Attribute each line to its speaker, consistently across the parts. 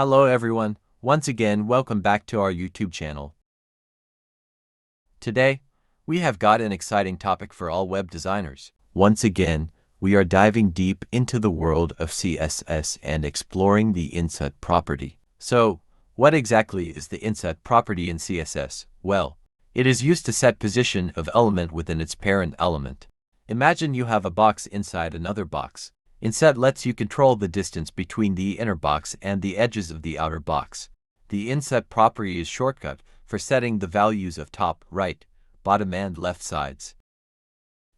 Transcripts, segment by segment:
Speaker 1: Hello everyone, once again welcome back to our YouTube channel. Today, we have got an exciting topic for all web designers. Once again, we are diving deep into the world of CSS and exploring the inset property. So, what exactly is the inset property in CSS? Well, it is used to set position of element within its parent element. Imagine you have a box inside another box. Inset lets you control the distance between the inner box and the edges of the outer box. The inset property is shortcut for setting the values of top, right, bottom and left sides.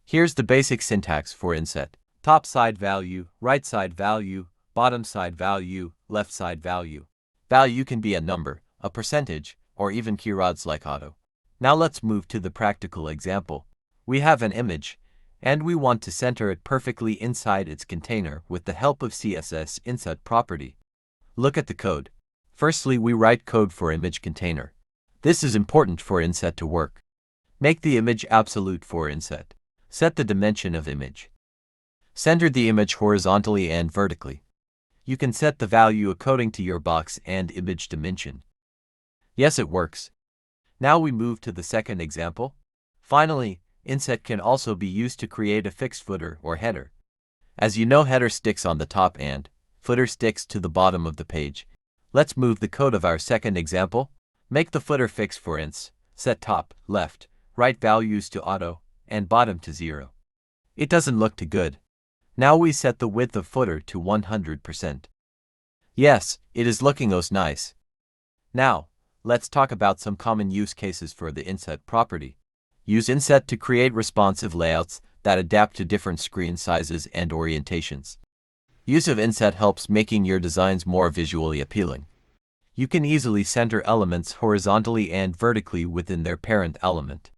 Speaker 1: Here's the basic syntax for inset. Top side value, right side value, bottom side value, left side value. Value can be a number, a percentage, or even keywords like auto. Now let's move to the practical example. We have an image, and we want to center it perfectly inside its container with the help of CSS Inset property. Look at the code. Firstly, we write code for image container. This is important for inset to work. Make the image absolute for inset. Set the dimension of image. Center the image horizontally and vertically. You can set the value according to your box and image dimension. Yes, it works. Now we move to the second example. Finally, inset can also be used to create a fixed footer or header. As you know, header sticks on the top and footer sticks to the bottom of the page. Let's move the code of our second example. Make the footer fixed for ints. Set top, left, right values to auto, and bottom to 0. It doesn't look too good. Now we set the width of footer to 100%. Yes, it is looking nice. Now, let's talk about some common use cases for the inset property. Use inset to create responsive layouts that adapt to different screen sizes and orientations. Use of inset helps making your designs more visually appealing. You can easily center elements horizontally and vertically within their parent element.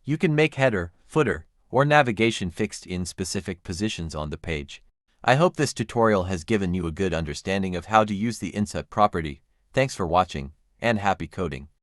Speaker 1: You can make header, footer, or navigation fixed in specific positions on the page. I hope this tutorial has given you a good understanding of how to use the inset property. Thanks for watching, and happy coding.